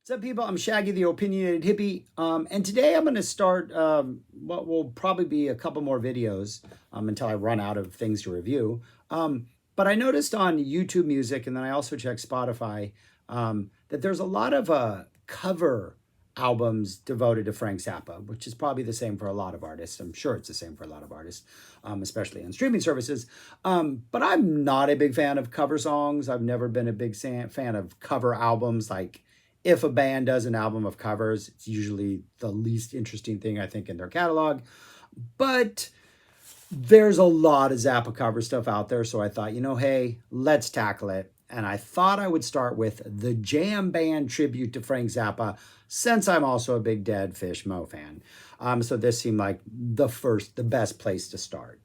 What's up, people? I'm Shaggy, the opinionated hippie, and today I'm going to start what will probably be a couple more videos until I run out of things to review. But I noticed on YouTube Music, and then I also checked Spotify, that there's a lot of cover albums devoted to Frank Zappa, which is probably the same for a lot of artists. I'm sure it's the same for a lot of artists, especially on streaming services. But I'm not a big fan of cover songs. I've never been a big fan of cover albums. Like, if a band does an album of covers, it's usually the least interesting thing, I think, in their catalog. But there's a lot of Zappa cover stuff out there. So I thought, hey, let's tackle it. And I thought I would start with the Jam Band tribute to Frank Zappa, since I'm also a big Dead Fish Mo fan. So this seemed like the best place to start.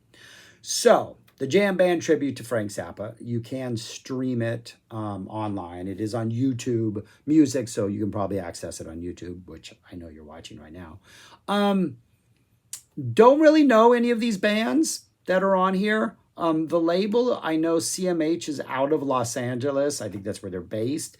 So, the Jam Band tribute to Frank Zappa, you can stream it online. It is on YouTube Music, so you can probably access it on YouTube, which I know you're watching right now. Don't really know any of these bands that are on here. The label, I know CMH is out of Los Angeles. I think that's where they're based.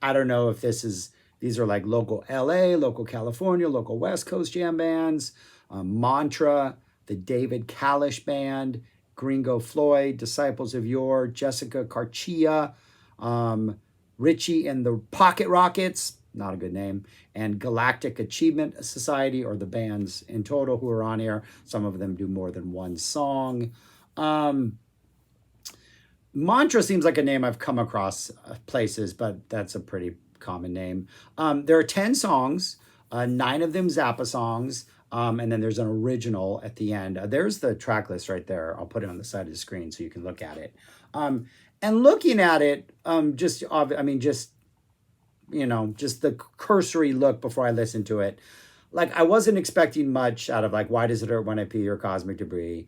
I don't know if these are like local LA, local California, local West Coast jam bands. Mantra, the David Kalish Band, Gringo Floyd, Disciples of Yore, Jessica Carchia, Richie and the Pocket Rockets, not a good name, and Galactic Achievement Society, or the bands in total who are on here. Some of them do more than one song. Mantra seems like a name I've come across places, but that's a pretty common name. There are 10 songs, 9 of them Zappa songs, and then there's an original at the end. There's the track list right there. I'll put it on the side of the screen so you can look at it. And looking at it, just the cursory look before I listened to it, like, I wasn't expecting much out of, like, Why Does It Hurt When I Pee or Cosmic Debris.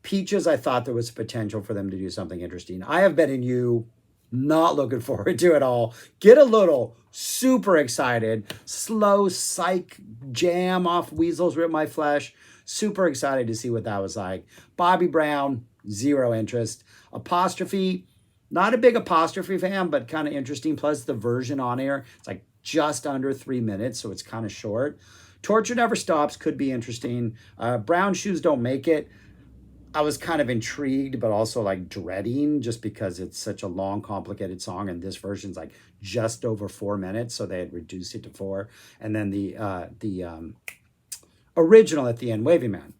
Peaches, I thought there was potential for them to do something interesting. I Have Been in You, not looking forward to it all. Get a Little, super excited. Slow psych jam off Weasels Rip My Flesh, super excited to see what that was like. Bobby Brown, zero interest. Apostrophe, not a big Apostrophe fan, but kind of interesting. Plus the version on air, it's like just under 3 minutes, so it's kind of short. Torture Never Stops could be interesting. Brown Shoes Don't Make It, I was kind of intrigued, but also like dreading, just because it's such a long, complicated song, and this version's like just over 4 minutes, so they had reduced it to 4. And then the original at the end, Wavy Man.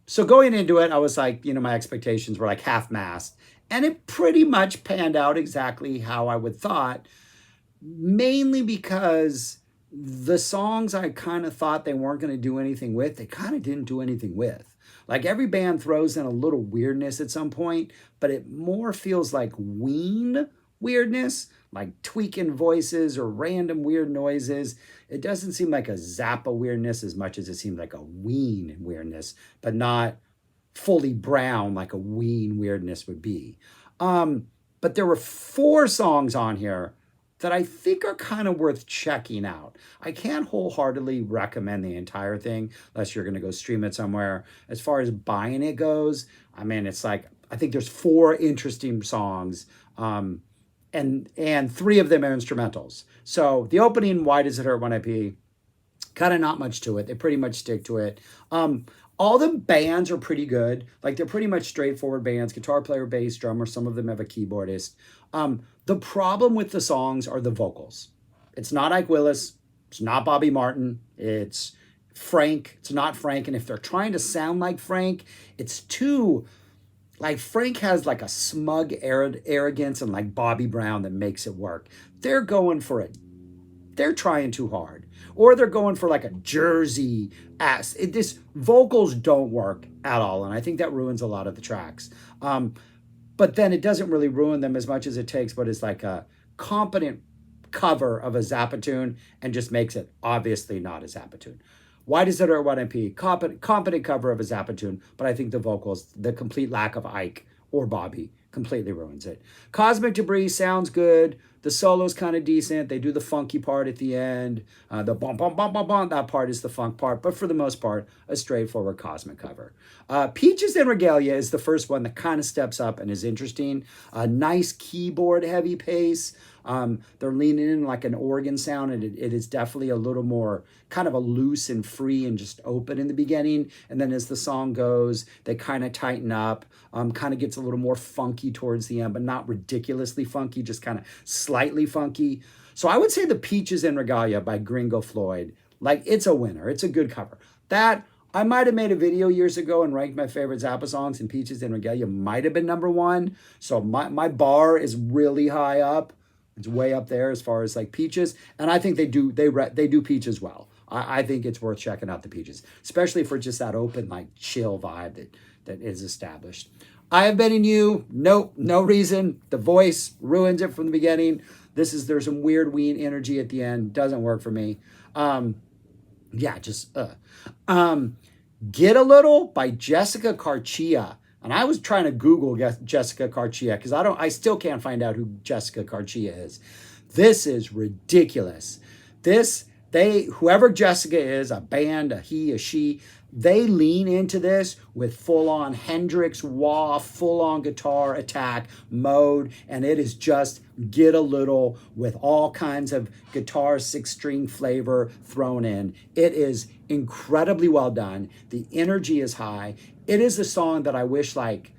So going into it, I was like, my expectations were like half-mast, and it pretty much panned out exactly how I would thought, mainly because the songs I kind of thought they weren't going to do anything with, they kind of didn't do anything with. Like, every band throws in a little weirdness at some point, but it more feels like Ween weirdness, like tweaking voices or random weird noises. It doesn't seem like a Zappa weirdness as much as it seems like a Ween weirdness, but not fully Brown like a Ween weirdness would be. But there were 4 songs on here that I think are kind of worth checking out. I can't wholeheartedly recommend the entire thing unless you're going to go stream it somewhere. As far as buying it goes, I mean, it's like, I think there's 4 interesting songs, and 3 of them are instrumentals. So the opening, Why Does It Hurt When I Pee, kind of not much to it. They pretty much stick to it. All the bands are pretty good. Like, they're pretty much straightforward bands. Guitar player, bass, drummer. Some of them have a keyboardist. The problem with the songs are the vocals. It's not Ike Willis. It's not Bobby Martin. It's Frank. It's not Frank. And if they're trying to sound like Frank, it's too... Like, Frank has like a smug arrogance, and like Bobby Brown, that makes it work. They're going for it. They're trying too hard. Or they're going for like a Jersey ass. This vocals don't work at all, and I think that ruins a lot of the tracks. But then it doesn't really ruin them as much as it takes what is like a competent cover of a Zappa tune and just makes it obviously not a Zappa tune. Why Does It Hurt When I Pee? Competent cover of a Zappa tune, but I think the vocals, the complete lack of Ike or Bobby, completely ruins it. Cosmic Debris sounds good. The solo's kind of decent. They do the funky part at the end. The bum, bum, bum, bum, bum, that part is the funk part. But for the most part, a straightforward Cosmic cover. Peaches and Regalia is the first one that kind of steps up and is interesting. A nice keyboard heavy pace. They're leaning in like an organ sound, and it is definitely a little more kind of a loose and free and just open in the beginning. And then as the song goes, they kind of tighten up, kind of gets a little more funky towards the end, but not ridiculously funky, just kind of slightly funky. So I would say the Peaches and Regalia by Gringo Floyd, like it's a winner. It's a good cover. That I might have made a video years ago and ranked my favorite Zappa songs, and Peaches and Regalia might have been number one. So my bar is really high up. It's way up there as far as like Peaches, and I think they do Peaches well. I think it's worth checking out the Peaches, especially for just that open like chill vibe that is established. I Have Been in You. Nope, no reason. The voice ruins it from the beginning. There's some weird Ween energy at the end. Doesn't work for me. Get a Little by Jessica Carchia. And I was trying to Google Jessica Carchia because I still can't find out who Jessica Carchia is. This is ridiculous. Whoever Jessica is, a band, a he, a she, they lean into this with full-on Hendrix, wah, full-on guitar attack mode, and it is just Get a Little with all kinds of guitar 6-string flavor thrown in. It is incredibly well done. The energy is high. It is a song that I wish like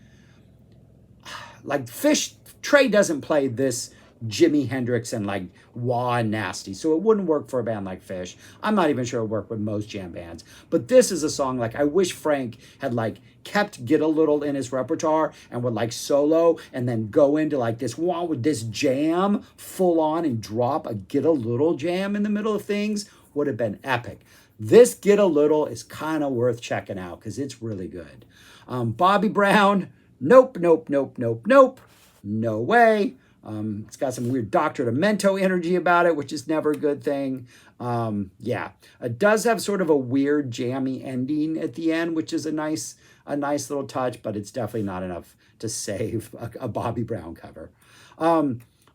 Fish, Trey doesn't play this Jimi Hendrix and like wah and nasty, so it wouldn't work for a band like Fish. I'm not even sure it would work with most jam bands, but this is a song like I wish Frank had like kept Get a Little in his repertoire and would like solo and then go into like this wah with this jam full on and drop a Get a Little jam in the middle of things. Would have been epic. This Get a Little is kind of worth checking out because it's really good. Bobby Brown, nope, nope, nope, nope, nope, no way. It's got some weird Dr. Demento energy about it, which is never a good thing. It does have sort of a weird jammy ending at the end, which is a nice little touch, but it's definitely not enough to save a Bobby Brown cover.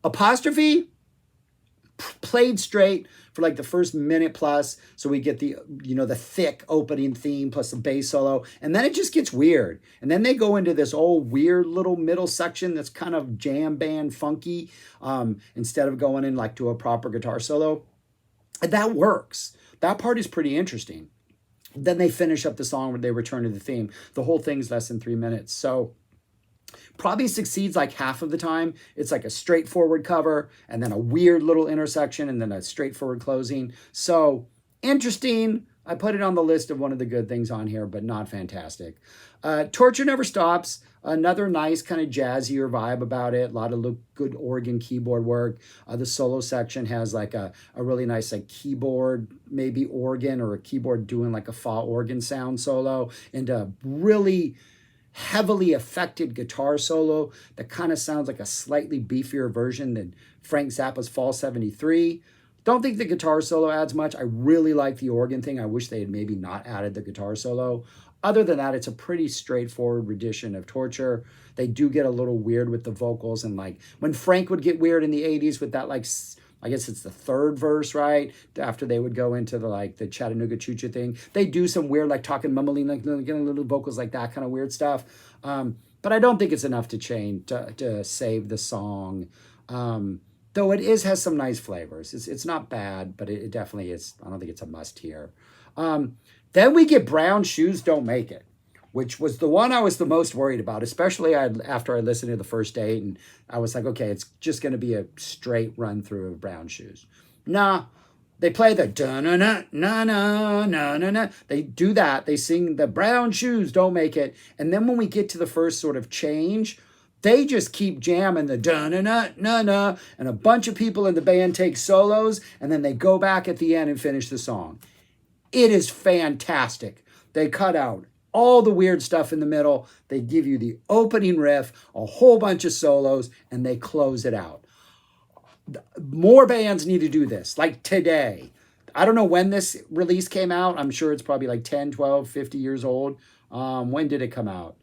Apostrophe, played straight for like the first minute plus, so we get the thick opening theme plus the bass solo, and then it just gets weird, and then they go into this old weird little middle section that's kind of jam band funky, instead of going in like to a proper guitar solo, and that works. That part is pretty interesting. Then they finish up the song where they return to the theme. The whole thing's less than 3 minutes, so probably succeeds like half of the time. It's like a straightforward cover and then a weird little intersection and then a straightforward closing. So interesting. I put it on the list of one of the good things on here, but not fantastic. Torture Never Stops. Another nice kind of jazzier vibe about it. A lot of good organ keyboard work. The solo section has like a really nice like keyboard, maybe organ or a keyboard doing like a fa organ sound solo, and a really heavily affected guitar solo that kind of sounds like a slightly beefier version than Frank Zappa's Fall 73. Don't think the guitar solo adds much. I really like the organ thing. I wish they had maybe not added the guitar solo. Other than that, it's a pretty straightforward rendition of Torture. They do get a little weird with the vocals, and like when Frank would get weird in the 80s with that like I guess it's the third verse, right? After they would go into the Chattanooga Choo Choo thing. They do some weird, like talking, mumbling, like getting little vocals like that, kind of weird stuff. But I don't think it's enough to save the song. Though it has some nice flavors. It's not bad, but it definitely is. I don't think it's a must here. Then we get Brown Shoes Don't Make It, which was the one I was the most worried about, especially after I listened to the first date, and I was like, okay, it's just going to be a straight run through of Brown Shoes. Nah, they play the da-na-na, na-na, na-na-na. They do that. They sing the Brown Shoes Don't Make It. And then when we get to the first sort of change, they just keep jamming the da-na-na, na-na, and a bunch of people in the band take solos, and then they go back at the end and finish the song. It is fantastic. They cut out all the weird stuff in the middle. They give you the opening riff, a whole bunch of solos, and they close it out. More bands need to do this, like today. I don't know when this release came out. I'm sure it's probably like 10, 12, 50 years old. When did it come out?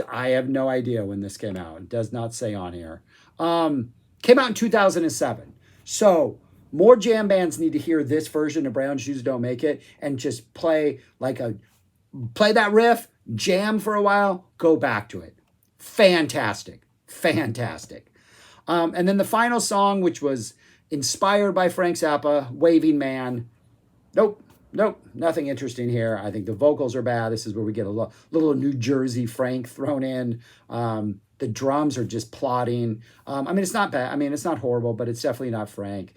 I have no idea when this came out. It does not say on here. Came out in 2007. So more jam bands need to hear this version of Brown Shoes Don't Make It and just play that riff, jam for a while, go back to it. Fantastic. Fantastic. And then the final song, which was inspired by Frank Zappa, Waving Man. Nope, nothing interesting here. I think the vocals are bad. This is where we get a little New Jersey Frank thrown in. The drums are just plodding. I mean, it's not bad. I mean, it's not horrible, but it's definitely not Frank.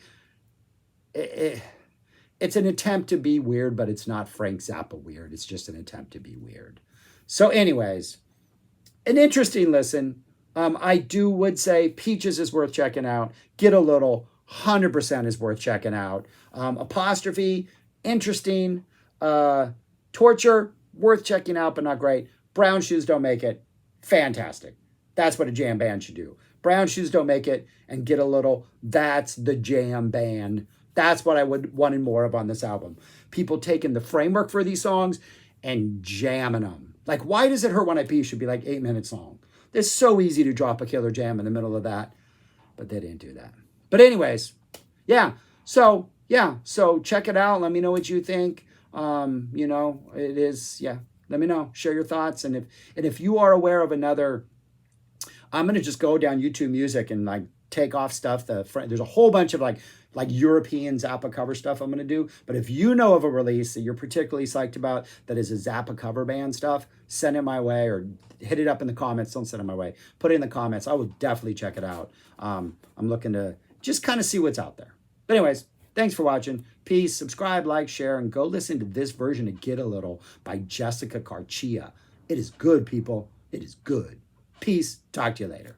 It's an attempt to be weird, but it's not Frank Zappa weird. It's just an attempt to be weird. So anyways, an interesting listen. I would say Peaches is worth checking out. Get a Little, 100% is worth checking out. Apostrophe, interesting. Torture, worth checking out, but not great. Brown Shoes Don't Make It, fantastic. That's what a jam band should do. Brown Shoes Don't Make It and Get a Little, that's the jam band. That's what I wanted more of on this album. People taking the framework for these songs and jamming them. Like, Why Does It Hurt When I Pee should be like 8 minutes long. It's so easy to drop a killer jam in the middle of that, but they didn't do that. But anyways, yeah. So check it out. Let me know what you think. It is, yeah. Let me know. Share your thoughts. And if you are aware of another, I'm going to just go down YouTube Music and like take off stuff. There's a whole bunch of like European Zappa cover stuff I'm going to do. But if you know of a release that you're particularly psyched about that is a Zappa cover band stuff, send it my way or hit it up in the comments. Don't send it my way. Put it in the comments. I will definitely check it out. I'm looking to just kind of see what's out there. But anyways, thanks for watching. Peace. Subscribe, like, share, and go listen to this version of Get a Little by Jessica Carchia. It is good, people. It is good. Peace. Talk to you later.